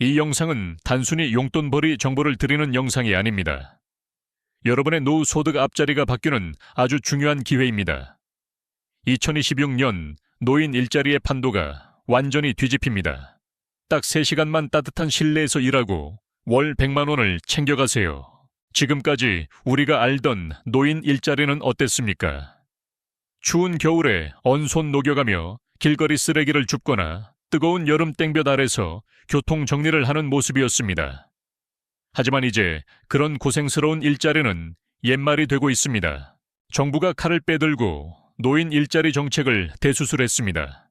이 영상은 단순히 용돈벌이 정보를 드리는 영상이 아닙니다. 여러분의 노후 소득 앞자리가 바뀌는 아주 중요한 기회입니다. 2026년 노인 일자리의 판도가 완전히 뒤집힙니다. 딱 3시간만 따뜻한 실내에서 일하고 월 100만 원을 챙겨가세요. 지금까지 우리가 알던 노인 일자리는 어땠습니까? 추운 겨울에 언손 녹여가며 길거리 쓰레기를 줍거나 뜨거운 여름 땡볕 아래서 교통 정리를 하는 모습이었습니다. 하지만 이제 그런 고생스러운 일자리는 옛말이 되고 있습니다. 정부가 칼을 빼들고 노인 일자리 정책을 대수술했습니다.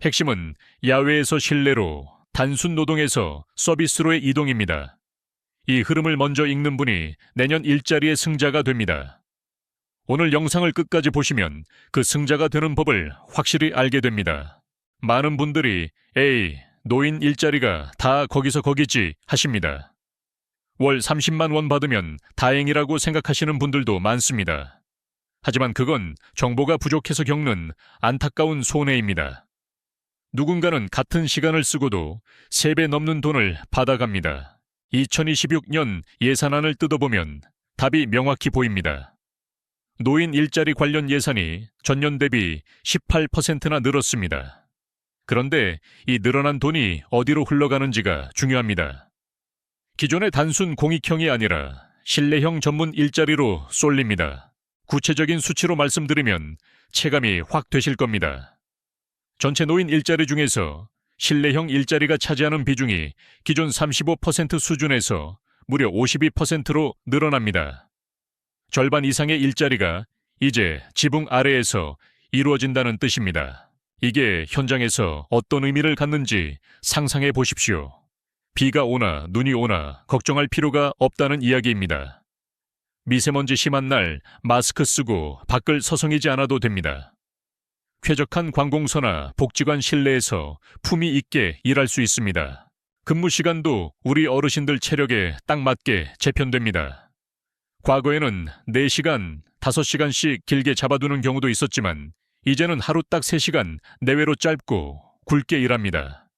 핵심은 야외에서 실내로, 단순 노동에서 서비스로의 이동입니다. 이 흐름을 먼저 읽는 분이 내년 일자리의 승자가 됩니다. 오늘 영상을 끝까지 보시면 그 승자가 되는 법을 확실히 알게 됩니다. 많은 분들이 에이, 노인 일자리가 다 거기서 거기지 하십니다. 월 30만 원 받으면 다행이라고 생각하시는 분들도 많습니다. 하지만 그건 정보가 부족해서 겪는 안타까운 손해입니다. 누군가는 같은 시간을 쓰고도 3배 넘는 돈을 받아갑니다. 2026년 예산안을 뜯어보면 답이 명확히 보입니다. 노인 일자리 관련 예산이 전년 대비 18%나 늘었습니다. 그런데 이 늘어난 돈이 어디로 흘러가는지가 중요합니다. 기존의 단순 공익형이 아니라 실내형 전문 일자리로 쏠립니다. 구체적인 수치로 말씀드리면 체감이 확 되실 겁니다. 전체 노인 일자리 중에서 실내형 일자리가 차지하는 비중이 기존 35% 수준에서 무려 52%로 늘어납니다. 절반 이상의 일자리가 이제 지붕 아래에서 이루어진다는 뜻입니다. 이게 현장에서 어떤 의미를 갖는지 상상해 보십시오. 비가 오나 눈이 오나 걱정할 필요가 없다는 이야기입니다. 미세먼지 심한 날 마스크 쓰고 밖을 서성이지 않아도 됩니다. 쾌적한 관공서나 복지관 실내에서 품위 있게 일할 수 있습니다. 근무 시간도 우리 어르신들 체력에 딱 맞게 재편됩니다. 과거에는 4시간, 5시간씩 길게 잡아두는 경우도 있었지만 이제는 하루 딱 3시간 내외로 짧고 굵게 일합니다.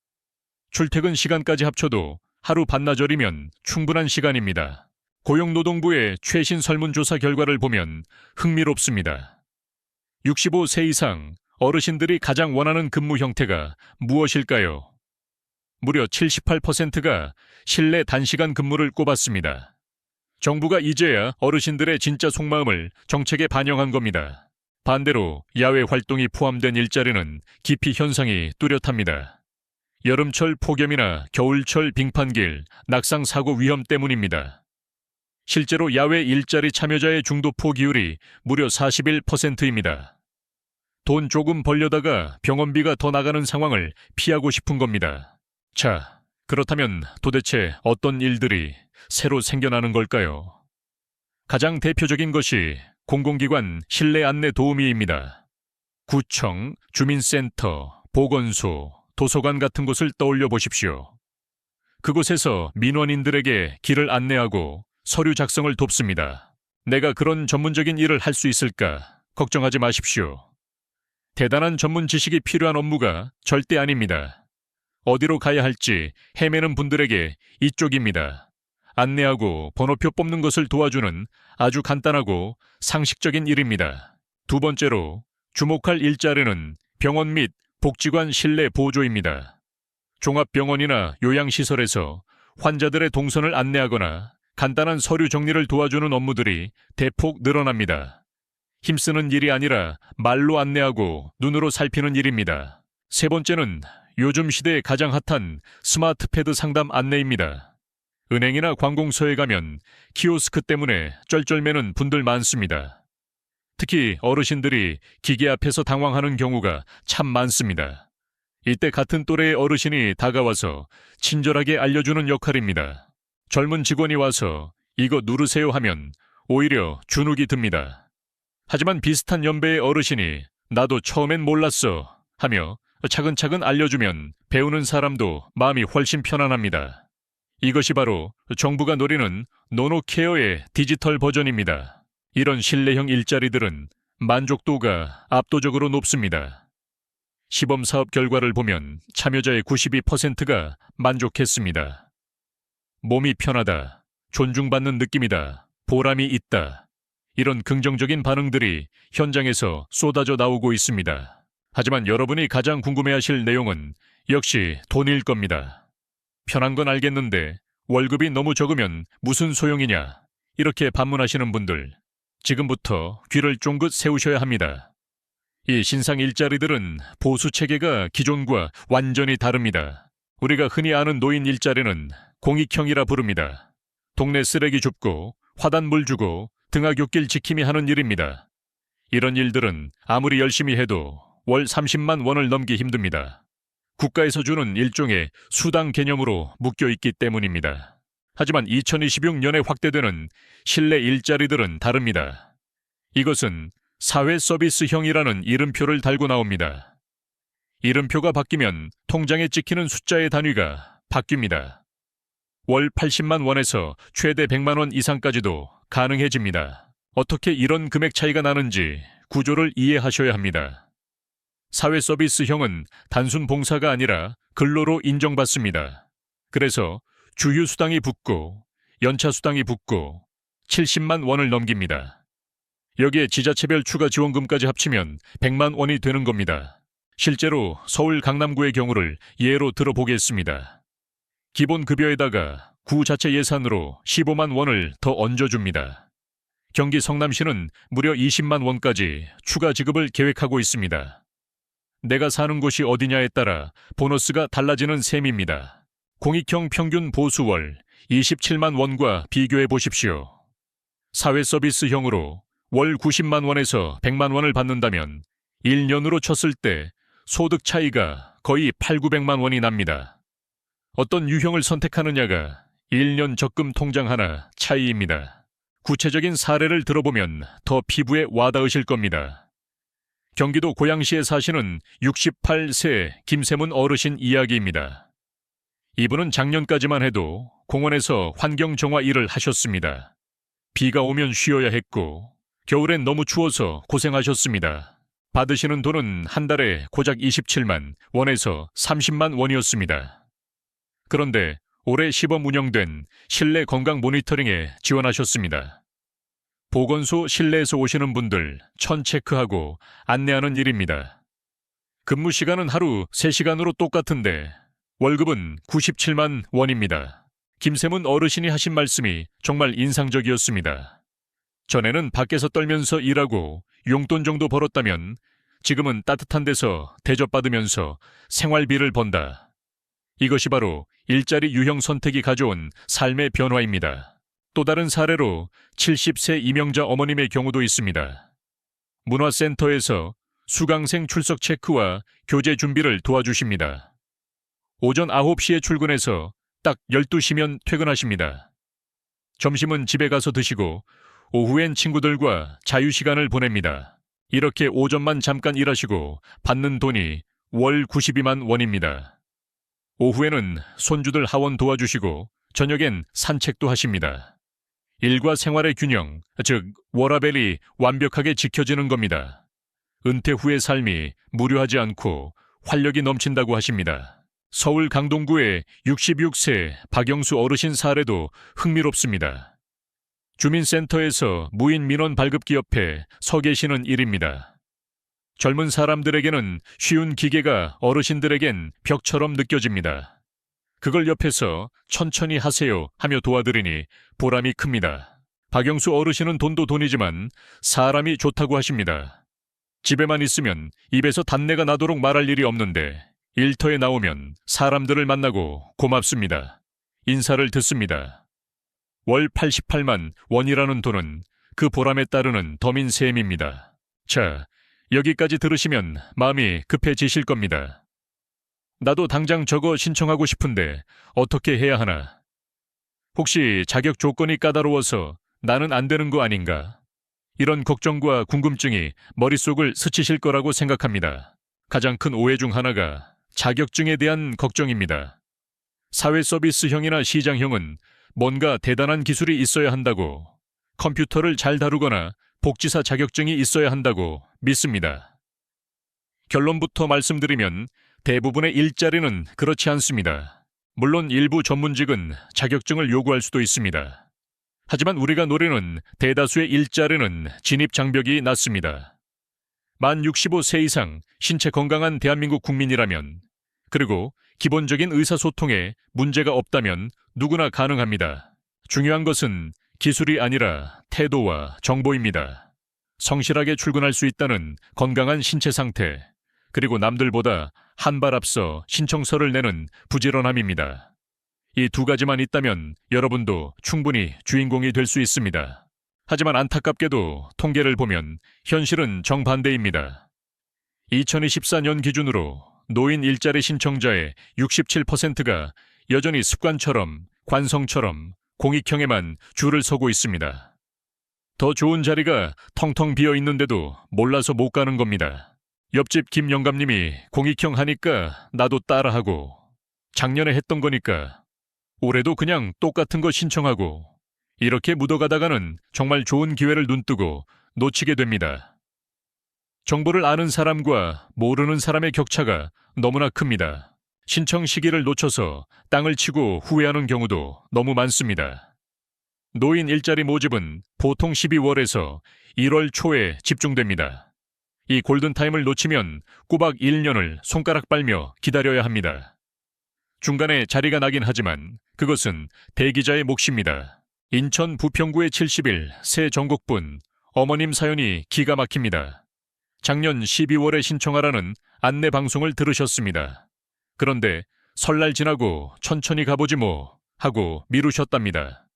출퇴근 시간까지 합쳐도 하루 반나절이면 충분한 시간입니다. 고용노동부의 최신 설문조사 결과를 보면 흥미롭습니다. 65세 이상 어르신들이 가장 원하는 근무 형태가 무엇일까요? 무려 78%가 실내 단시간 근무를 꼽았습니다. 정부가 이제야 어르신들의 진짜 속마음을 정책에 반영한 겁니다. 반대로 야외 활동이 포함된 일자리는 기피 현상이 뚜렷합니다. 여름철 폭염이나 겨울철 빙판길, 낙상 사고 위험 때문입니다. 실제로 야외 일자리 참여자의 중도 포기율이 무려 41%입니다. 돈 조금 벌려다가 병원비가 더 나가는 상황을 피하고 싶은 겁니다. 자, 그렇다면 도대체 어떤 일들이 새로 생겨나는 걸까요? 가장 대표적인 것이 공공기관 실내 안내 도우미입니다. 구청, 주민센터, 보건소, 도서관 같은 곳을 떠올려 보십시오. 그곳에서 민원인들에게 길을 안내하고 서류 작성을 돕습니다. 내가 그런 전문적인 일을 할 수 있을까? 걱정하지 마십시오. 대단한 전문 지식이 필요한 업무가 절대 아닙니다. 어디로 가야 할지 헤매는 분들에게 이쪽입니다. 안내하고 번호표 뽑는 것을 도와주는 아주 간단하고 상식적인 일입니다. 두 번째로 주목할 일자리는 병원 및 복지관 실내 보조입니다. 종합병원이나 요양시설에서 환자들의 동선을 안내하거나 간단한 서류 정리를 도와주는 업무들이 대폭 늘어납니다. 힘쓰는 일이 아니라 말로 안내하고 눈으로 살피는 일입니다. 세 번째는 요즘 시대에 가장 핫한 스마트 패드 상담 안내입니다. 은행이나 관공서에 가면 키오스크 때문에 쩔쩔매는 분들 많습니다. 특히 어르신들이 기계 앞에서 당황하는 경우가 참 많습니다. 이때 같은 또래의 어르신이 다가와서 친절하게 알려주는 역할입니다. 젊은 직원이 와서 이거 누르세요 하면 오히려 주눅이 듭니다. 하지만 비슷한 연배의 어르신이 나도 처음엔 몰랐어 하며 차근차근 알려주면 배우는 사람도 마음이 훨씬 편안합니다. 이것이 바로 정부가 노리는 노노케어의 디지털 버전입니다. 이런 실내형 일자리들은 만족도가 압도적으로 높습니다. 시범 사업 결과를 보면 참여자의 92%가 만족했습니다. 몸이 편하다, 존중받는 느낌이다, 보람이 있다. 이런 긍정적인 반응들이 현장에서 쏟아져 나오고 있습니다. 하지만 여러분이 가장 궁금해하실 내용은 역시 돈일 겁니다. 편한 건 알겠는데 월급이 너무 적으면 무슨 소용이냐? 이렇게 반문하시는 분들, 지금부터 귀를 쫑긋 세우셔야 합니다. 이 신상 일자리들은 보수 체계가 기존과 완전히 다릅니다. 우리가 흔히 아는 노인 일자리는 공익형이라 부릅니다. 동네 쓰레기 줍고 화단물 주고 등하굣길 지킴이 하는 일입니다. 이런 일들은 아무리 열심히 해도 월 30만 원을 넘기 힘듭니다. 국가에서 주는 일종의 수당 개념으로 묶여 있기 때문입니다. 하지만 2026년에 확대되는 실내 일자리들은 다릅니다. 이것은 사회 서비스형이라는 이름표를 달고 나옵니다. 이름표가 바뀌면 통장에 찍히는 숫자의 단위가 바뀝니다. 월 80만 원에서 최대 100만 원 이상까지도 가능해집니다. 어떻게 이런 금액 차이가 나는지 구조를 이해하셔야 합니다. 사회 서비스형은 단순 봉사가 아니라 근로로 인정받습니다. 그래서 주휴수당이 붙고 연차수당이 붙고 70만 원을 넘깁니다. 여기에 지자체별 추가 지원금까지 합치면 100만 원이 되는 겁니다. 실제로 서울 강남구의 경우를 예로 들어보겠습니다. 기본급여에다가 구 자체 예산으로 15만 원을 더 얹어줍니다. 경기 성남시는 무려 20만 원까지 추가 지급을 계획하고 있습니다. 내가 사는 곳이 어디냐에 따라 보너스가 달라지는 셈입니다. 공익형 평균 보수월 27만 원과 비교해 보십시오. 사회 서비스형으로 월 90만 원에서 100만 원을 받는다면 1년으로 쳤을 때 소득 차이가 거의 8,900만 원이 납니다. 어떤 유형을 선택하느냐가 1년 적금 통장 하나 차이입니다. 구체적인 사례를 들어보면 더 피부에 와닿으실 겁니다. 경기도 고양시에 사시는 68세 김세문 어르신 이야기입니다. 이분은 작년까지만 해도 공원에서 환경정화 일을 하셨습니다. 비가 오면 쉬어야 했고 겨울엔 너무 추워서 고생하셨습니다. 받으시는 돈은 한 달에 고작 27만 원에서 30만 원이었습니다. 그런데 올해 시범 운영된 실내 건강 모니터링에 지원하셨습니다. 보건소 실내에서 오시는 분들 천 체크하고 안내하는 일입니다. 근무 시간은 하루 3시간으로 똑같은데 월급은 97만 원입니다. 김세문 어르신이 하신 말씀이 정말 인상적이었습니다. 전에는 밖에서 떨면서 일하고 용돈 정도 벌었다면 지금은 따뜻한 데서 대접받으면서 생활비를 번다. 이것이 바로 일자리 유형 선택이 가져온 삶의 변화입니다. 또 다른 사례로 70세 이명자 어머님의 경우도 있습니다. 문화센터에서 수강생 출석 체크와 교재 준비를 도와주십니다. 오전 9시에 출근해서 딱 12시면 퇴근하십니다. 점심은 집에 가서 드시고 오후엔 친구들과 자유시간을 보냅니다. 이렇게 오전만 잠깐 일하시고 받는 돈이 월 92만 원입니다. 오후에는 손주들 하원 도와주시고 저녁엔 산책도 하십니다. 일과 생활의 균형, 즉 워라밸이 완벽하게 지켜지는 겁니다. 은퇴 후의 삶이 무료하지 않고 활력이 넘친다고 하십니다. 서울 강동구의 66세 박영수 어르신 사례도 흥미롭습니다. 주민센터에서 무인 민원 발급기 옆에 서 계시는 일입니다. 젊은 사람들에게는 쉬운 기계가 어르신들에겐 벽처럼 느껴집니다. 그걸 옆에서 천천히 하세요 하며 도와드리니 보람이 큽니다. 박영수 어르신은 돈도 돈이지만 사람이 좋다고 하십니다. 집에만 있으면 입에서 단내가 나도록 말할 일이 없는데 일터에 나오면 사람들을 만나고 고맙습니다. 인사를 듣습니다. 월 88만 원이라는 돈은 그 보람에 따르는 덤인 셈입니다. 자, 여기까지 들으시면 마음이 급해지실 겁니다. 나도 당장 저거 신청하고 싶은데 어떻게 해야 하나? 혹시 자격 조건이 까다로워서 나는 안 되는 거 아닌가? 이런 걱정과 궁금증이 머릿속을 스치실 거라고 생각합니다. 가장 큰 오해 중 하나가 자격증에 대한 걱정입니다. 사회 서비스형이나 시장형은 뭔가 대단한 기술이 있어야 한다고, 컴퓨터를 잘 다루거나 복지사 자격증이 있어야 한다고 믿습니다. 결론부터 말씀드리면 대부분의 일자리는 그렇지 않습니다. 물론 일부 전문직은 자격증을 요구할 수도 있습니다. 하지만 우리가 노리는 대다수의 일자리는 진입 장벽이 낮습니다. 만 65세 이상 신체 건강한 대한민국 국민이라면, 그리고 기본적인 의사소통에 문제가 없다면 누구나 가능합니다. 중요한 것은 기술이 아니라 태도와 정보입니다. 성실하게 출근할 수 있다는 건강한 신체 상태, 그리고 남들보다 한 발 앞서 신청서를 내는 부지런함입니다. 이 두 가지만 있다면 여러분도 충분히 주인공이 될 수 있습니다. 하지만 안타깝게도 통계를 보면 현실은 정반대입니다. 2024년 기준으로 노인 일자리 신청자의 67%가 여전히 습관처럼, 관성처럼 공익형에만 줄을 서고 있습니다. 더 좋은 자리가 텅텅 비어 있는데도 몰라서 못 가는 겁니다. 옆집 김 영감님이 공익형 하니까 나도 따라하고, 작년에 했던 거니까 올해도 그냥 똑같은 거 신청하고, 이렇게 묻어가다가는 정말 좋은 기회를 눈뜨고 놓치게 됩니다. 정보를 아는 사람과 모르는 사람의 격차가 너무나 큽니다. 신청 시기를 놓쳐서 땅을 치고 후회하는 경우도 너무 많습니다. 노인 일자리 모집은 보통 12월에서 1월 초에 집중됩니다. 이 골든타임을 놓치면 꼬박 1년을 손가락 빨며 기다려야 합니다. 중간에 자리가 나긴 하지만 그것은 대기자의 몫입니다. 인천 부평구의 70일 새 전국분 어머님 사연이 기가 막힙니다. 작년 12월에 신청하라는 안내 방송을 들으셨습니다. 그런데 설날 지나고 천천히 가보지 뭐 하고 미루셨답니다.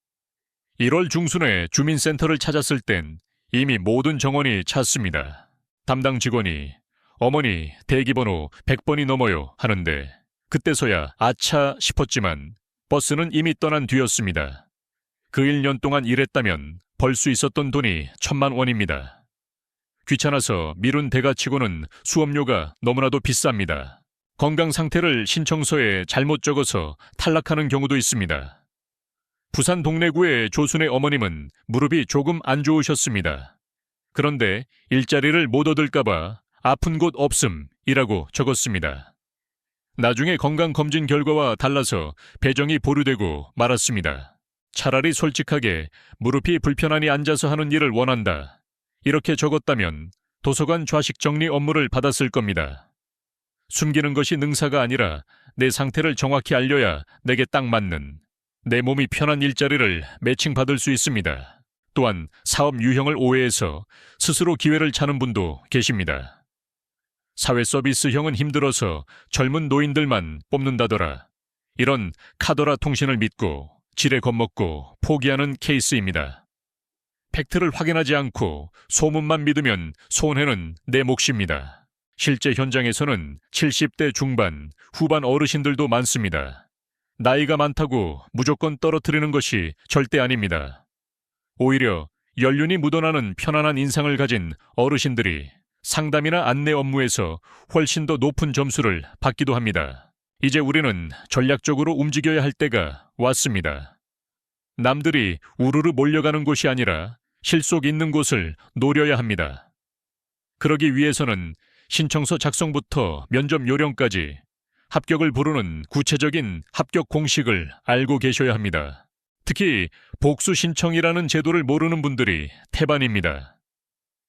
1월 중순에 주민센터를 찾았을 땐 이미 모든 정원이 찼습니다. 담당 직원이 어머니 대기번호 100번이 넘어요 하는데 그때서야 아차 싶었지만 버스는 이미 떠난 뒤였습니다. 그 1년 동안 일했다면 벌 수 있었던 돈이 1,000만 원입니다. 귀찮아서 미룬 대가치고는 수업료가 너무나도 비쌉니다. 건강 상태를 신청서에 잘못 적어서 탈락하는 경우도 있습니다. 부산 동래구의 조순의 어머님은 무릎이 조금 안 좋으셨습니다. 그런데 일자리를 못 얻을까봐 아픈 곳 없음이라고 적었습니다. 나중에 건강검진 결과와 달라서 배정이 보류되고 말았습니다. 차라리 솔직하게 무릎이 불편하니 앉아서 하는 일을 원한다, 이렇게 적었다면 도서관 좌식 정리 업무를 받았을 겁니다. 숨기는 것이 능사가 아니라 내 상태를 정확히 알려야 내게 딱 맞는, 내 몸이 편한 일자리를 매칭받을 수 있습니다. 또한 사업 유형을 오해해서 스스로 기회를 찾는 분도 계십니다. 사회서비스형은 힘들어서 젊은 노인들만 뽑는다더라, 이런 카더라 통신을 믿고 지레 겁먹고 포기하는 케이스입니다. 팩트를 확인하지 않고 소문만 믿으면 손해는 내 몫입니다. 실제 현장에서는 70대 중반, 후반 어르신들도 많습니다. 나이가 많다고 무조건 떨어뜨리는 것이 절대 아닙니다. 오히려 연륜이 묻어나는 편안한 인상을 가진 어르신들이 상담이나 안내 업무에서 훨씬 더 높은 점수를 받기도 합니다. 이제 우리는 전략적으로 움직여야 할 때가 왔습니다. 남들이 우르르 몰려가는 곳이 아니라 실속 있는 곳을 노려야 합니다. 그러기 위해서는 신청서 작성부터 면접 요령까지 합격을 부르는 구체적인 합격 공식을 알고 계셔야 합니다. 특히 복수 신청이라는 제도를 모르는 분들이 태반입니다.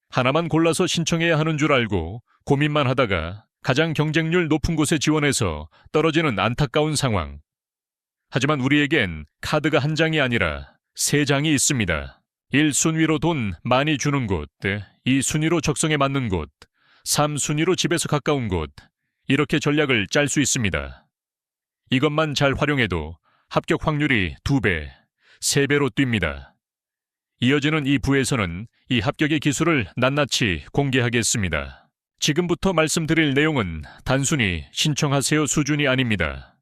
하나만 골라서 신청해야 하는 줄 알고 고민만 하다가 가장 경쟁률 높은 곳에 지원해서 떨어지는 안타까운 상황. 하지만 우리에겐 카드가 한 장이 아니라 3장이 있습니다. 1순위로 돈 많이 주는 곳, 2순위로 적성에 맞는 곳, 3순위로 집에서 가까운 곳, 이렇게 전략을 짤 수 있습니다. 이것만 잘 활용해도 합격 확률이 2배, 3배로 뜁니다. 이어지는 이 부에서는 이 합격의 기술을 낱낱이 공개하겠습니다. 지금부터 말씀드릴 내용은 단순히 신청하세요 수준이 아닙니다.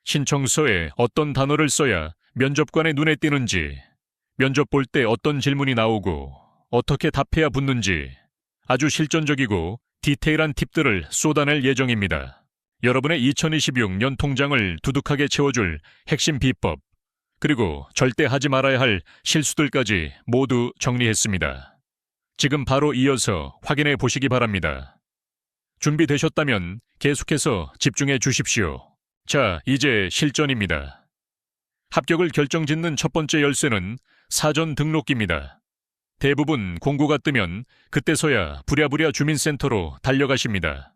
신청서에 어떤 단어를 써야 면접관의 눈에 띄는지, 면접 볼 때 어떤 질문이 나오고 어떻게 답해야 붙는지 아주 실전적이고 디테일한 팁들을 쏟아낼 예정입니다. 여러분의 2026년 통장을 두둑하게 채워줄 핵심 비법, 그리고 절대 하지 말아야 할 실수들까지 모두 정리했습니다. 지금 바로 이어서 확인해 보시기 바랍니다. 준비되셨다면 계속해서 집중해 주십시오. 자, 이제 실전입니다. 합격을 결정짓는 첫 번째 열쇠는 사전 등록기입니다. 대부분 공고가 뜨면 그때서야 부랴부랴 주민센터로 달려가십니다.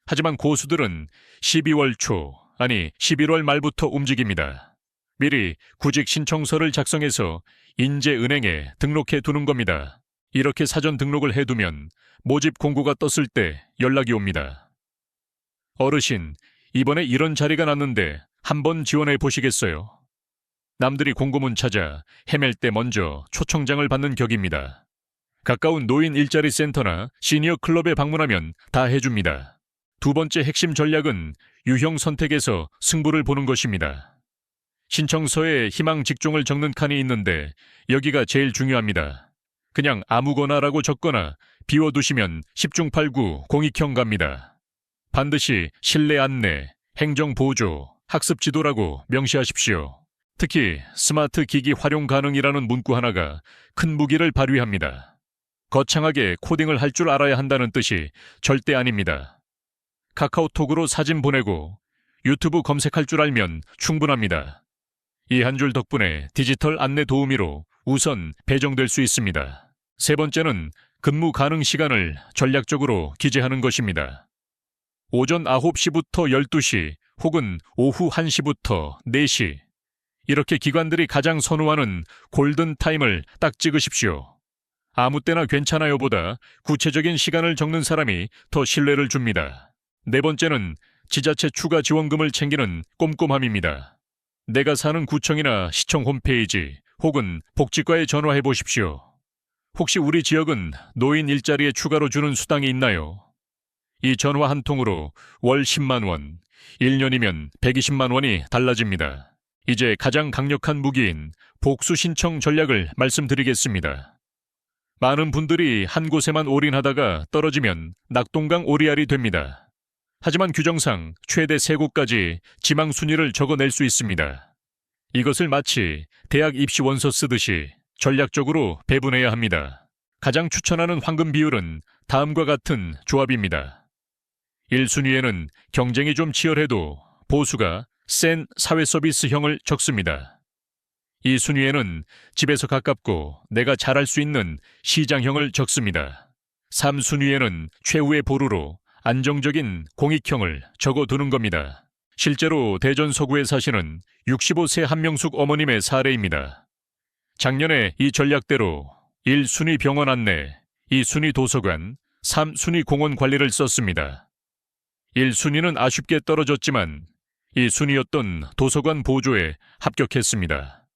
하지만 고수들은 12월 초, 아니 11월 말부터 움직입니다. 미리 구직 신청서를 작성해서 인제은행에 등록해 두는 겁니다. 이렇게 사전 등록을 해두면 모집 공고가 떴을 때 연락이 옵니다. 어르신, 이번에 이런 자리가 났는데 한번 지원해 보시겠어요? 남들이 공고문 찾아 헤맬 때 먼저 초청장을 받는 격입니다. 가까운 노인 일자리 센터나 시니어 클럽에 방문하면 다 해줍니다. 두 번째 핵심 전략은 유형 선택에서 승부를 보는 것입니다. 신청서에 희망 직종을 적는 칸이 있는데 여기가 제일 중요합니다. 그냥 아무거나라고 적거나 비워두시면 10중 8구 공익형 갑니다. 반드시 실내 안내, 행정 보조, 학습 지도라고 명시하십시오. 특히 스마트 기기 활용 가능이라는 문구 하나가 큰 무기를 발휘합니다. 거창하게 코딩을 할 줄 알아야 한다는 뜻이 절대 아닙니다. 카카오톡으로 사진 보내고 유튜브 검색할 줄 알면 충분합니다. 이 한 줄 덕분에 디지털 안내 도우미로 우선 배정될 수 있습니다. 세 번째는 근무 가능 시간을 전략적으로 기재하는 것입니다. 오전 9시부터 12시 혹은 오후 1시부터 4시 이렇게 기관들이 가장 선호하는 골든타임을 딱 찍으십시오. 아무 때나 괜찮아요 보다 구체적인 시간을 적는 사람이 더 신뢰를 줍니다. 네 번째는 지자체 추가 지원금을 챙기는 꼼꼼함입니다. 내가 사는 구청이나 시청 홈페이지 혹은 복지과에 전화해 보십시오. 혹시 우리 지역은 노인 일자리에 추가로 주는 수당이 있나요? 이 전화 한 통으로 월 10만 원, 1년이면 120만 원이 달라집니다. 이제 가장 강력한 무기인 복수 신청 전략을 말씀드리겠습니다. 많은 분들이 한 곳에만 올인하다가 떨어지면 낙동강 오리알이 됩니다. 하지만 규정상 최대 3곳까지 지망 순위를 적어낼 수 있습니다. 이것을 마치 대학 입시 원서 쓰듯이 전략적으로 배분해야 합니다. 가장 추천하는 황금 비율은 다음과 같은 조합입니다. 1순위에는 경쟁이 좀 치열해도 보수가 센 사회서비스형을 적습니다. 2순위에는 집에서 가깝고 내가 잘할 수 있는 시장형을 적습니다. 3순위에는 최후의 보루로 안정적인 공익형을 적어두는 겁니다. 실제로 대전 서구에 사시는 65세 한명숙 어머님의 사례입니다. 작년에 이 전략대로 1순위 병원 안내, 2순위 도서관, 3순위 공원 관리를 썼습니다. 1순위는 아쉽게 떨어졌지만 2순위였던 도서관 보조에 합격했습니다.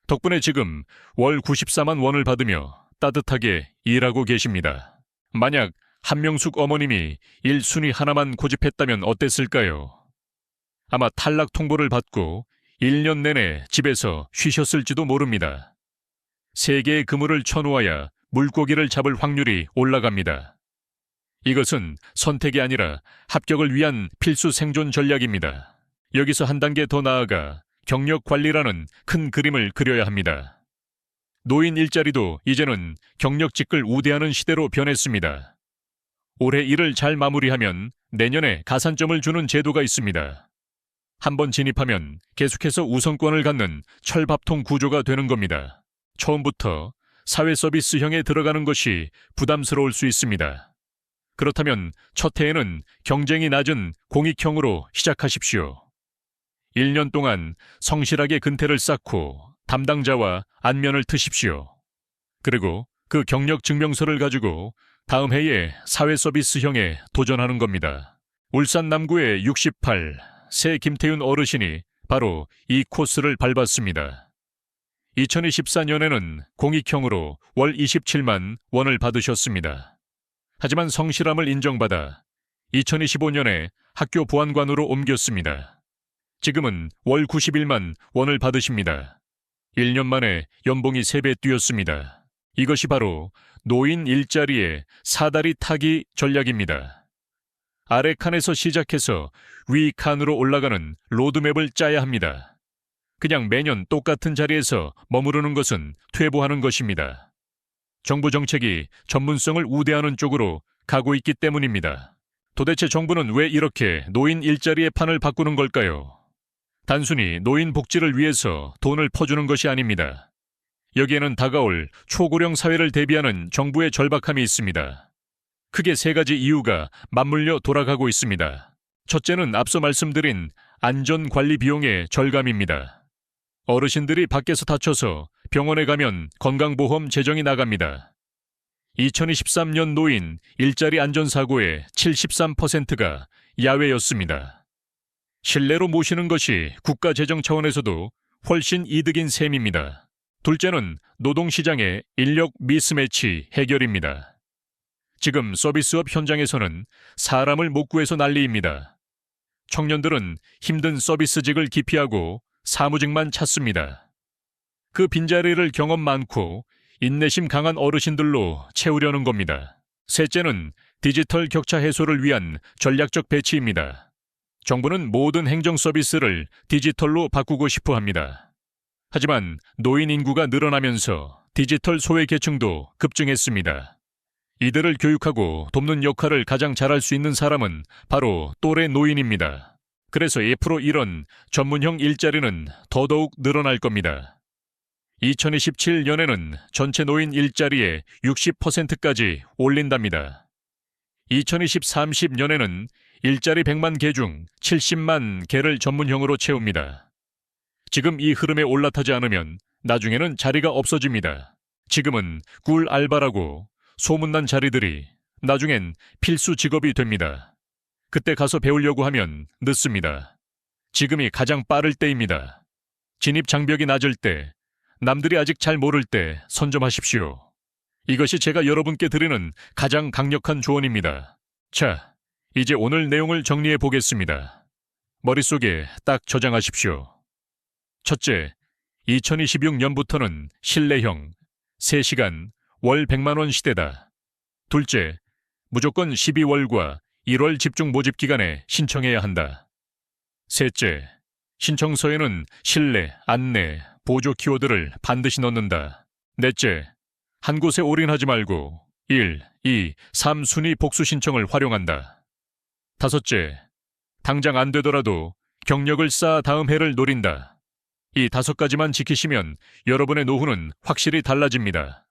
덕분에 지금 월 94만 원을 받으며 따뜻하게 일하고 계십니다. 만약 한명숙 어머님이 1순위 하나만 고집했다면 어땠을까요? 아마 탈락 통보를 받고 1년 내내 집에서 쉬셨을지도 모릅니다. 3개의 그물을 쳐놓아야 물고기를 잡을 확률이 올라갑니다. 이것은 선택이 아니라 합격을 위한 필수 생존 전략입니다. 여기서 한 단계 더 나아가 경력 관리라는 큰 그림을 그려야 합니다. 노인 일자리도 이제는 경력직을 우대하는 시대로 변했습니다. 올해 일을 잘 마무리하면 내년에 가산점을 주는 제도가 있습니다. 한번 진입하면 계속해서 우선권을 갖는 철밥통 구조가 되는 겁니다. 처음부터 사회서비스형에 들어가는 것이 부담스러울 수 있습니다. 그렇다면 첫 해에는 경쟁이 낮은 공익형으로 시작하십시오. 1년 동안 성실하게 근태를 쌓고 담당자와 안면을 트십시오. 그리고 그 경력 증명서를 가지고 다음 해에 사회서비스형에 도전하는 겁니다. 울산 남구의 68, 새 김태윤 어르신이 바로 이 코스를 밟았습니다. 2024년에는 공익형으로 월 27만 원을 받으셨습니다. 하지만 성실함을 인정받아 2025년에 학교 보안관으로 옮겼습니다. 지금은 월 91만 원을 받으십니다. 1년 만에 연봉이 3배 뛰었습니다. 이것이 바로 노인 일자리의 사다리 타기 전략입니다. 아래 칸에서 시작해서 위 칸으로 올라가는 로드맵을 짜야 합니다. 그냥 매년 똑같은 자리에서 머무르는 것은 퇴보하는 것입니다. 정부 정책이 전문성을 우대하는 쪽으로 가고 있기 때문입니다. 도대체 정부는 왜 이렇게 노인 일자리의 판을 바꾸는 걸까요? 단순히 노인 복지를 위해서 돈을 퍼주는 것이 아닙니다. 여기에는 다가올 초고령 사회를 대비하는 정부의 절박함이 있습니다. 크게 세 가지 이유가 맞물려 돌아가고 있습니다. 첫째는 앞서 말씀드린 안전관리 비용의 절감입니다. 어르신들이 밖에서 다쳐서 병원에 가면 건강보험 재정이 나갑니다. 2023년 노인 일자리 안전사고의 73%가 야외였습니다. 실내로 모시는 것이 국가 재정 차원에서도 훨씬 이득인 셈입니다. 둘째는 노동시장의 인력 미스매치 해결입니다. 지금 서비스업 현장에서는 사람을 못 구해서 난리입니다. 청년들은 힘든 서비스직을 기피하고 사무직만 찾습니다. 그 빈자리를 경험 많고 인내심 강한 어르신들로 채우려는 겁니다. 셋째는 디지털 격차 해소를 위한 전략적 배치입니다. 정부는 모든 행정 서비스를 디지털로 바꾸고 싶어 합니다. 하지만 노인 인구가 늘어나면서 디지털 소외계층도 급증했습니다. 이들을 교육하고 돕는 역할을 가장 잘할 수 있는 사람은 바로 또래 노인입니다. 그래서 앞으로 이런 전문형 일자리는 더더욱 늘어날 겁니다. 2027년에는 전체 노인 일자리의 60%까지 올린답니다. 2030년에는 일자리 100만 개 중 70만 개를 전문형으로 채웁니다. 지금 이 흐름에 올라타지 않으면 나중에는 자리가 없어집니다. 지금은 꿀 알바라고 소문난 자리들이 나중엔 필수 직업이 됩니다. 그때 가서 배우려고 하면 늦습니다. 지금이 가장 빠를 때입니다. 진입 장벽이 낮을 때, 남들이 아직 잘 모를 때 선점하십시오. 이것이 제가 여러분께 드리는 가장 강력한 조언입니다. 자, 이제 오늘 내용을 정리해 보겠습니다. 머릿속에 딱 저장하십시오. 첫째, 2026년부터는 실내형, 3시간, 월 100만 원 시대다. 둘째, 무조건 12월과 1월 집중 모집 기간에 신청해야 한다. 셋째, 신청서에는 실내, 안내, 보조 키워드를 반드시 넣는다. 넷째, 한 곳에 올인하지 말고 1, 2, 3 순위 복수 신청을 활용한다. 다섯째, 당장 안 되더라도 경력을 쌓아 다음 해를 노린다. 이 5가지만 지키시면 여러분의 노후는 확실히 달라집니다.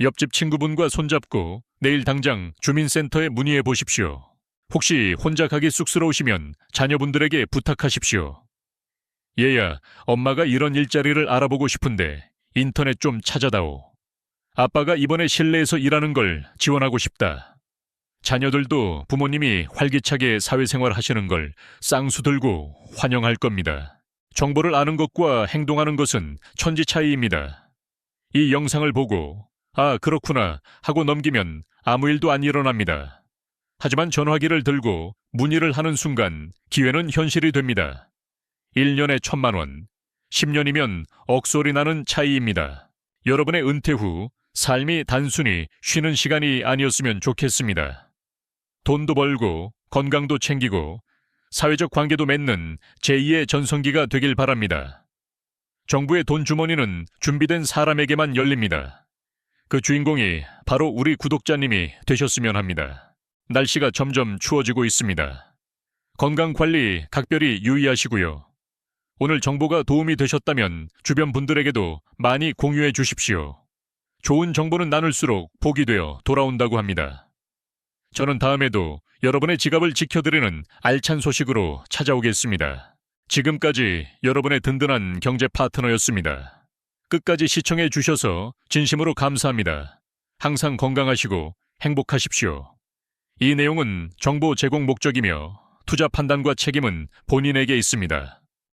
옆집 친구분과 손잡고 내일 당장 주민센터에 문의해 보십시오. 혹시 혼자 가기 쑥스러우시면 자녀분들에게 부탁하십시오. 얘야, 엄마가 이런 일자리를 알아보고 싶은데 인터넷 좀 찾아다오. 아빠가 이번에 실내에서 일하는 걸 지원하고 싶다. 자녀들도 부모님이 활기차게 사회생활 하시는 걸 쌍수 들고 환영할 겁니다. 정보를 아는 것과 행동하는 것은 천지 차이입니다. 이 영상을 보고 아, 그렇구나 하고 넘기면 아무 일도 안 일어납니다. 하지만 전화기를 들고 문의를 하는 순간 기회는 현실이 됩니다. 1년에 1,000만 원, 10년이면 억소리 나는 차이입니다. 여러분의 은퇴 후 삶이 단순히 쉬는 시간이 아니었으면 좋겠습니다. 돈도 벌고 건강도 챙기고 사회적 관계도 맺는 제2의 전성기가 되길 바랍니다. 정부의 돈 주머니는 준비된 사람에게만 열립니다. 그 주인공이 바로 우리 구독자님이 되셨으면 합니다. 날씨가 점점 추워지고 있습니다. 건강관리 각별히 유의하시고요. 오늘 정보가 도움이 되셨다면 주변 분들에게도 많이 공유해 주십시오. 좋은 정보는 나눌수록 복이 되어 돌아온다고 합니다. 저는 다음에도 여러분의 지갑을 지켜드리는 알찬 소식으로 찾아오겠습니다. 지금까지 여러분의 든든한 경제 파트너였습니다. 끝까지 시청해 주셔서 진심으로 감사합니다. 항상 건강하시고 행복하십시오. 이 내용은 정보 제공 목적이며 투자 판단과 책임은 본인에게 있습니다.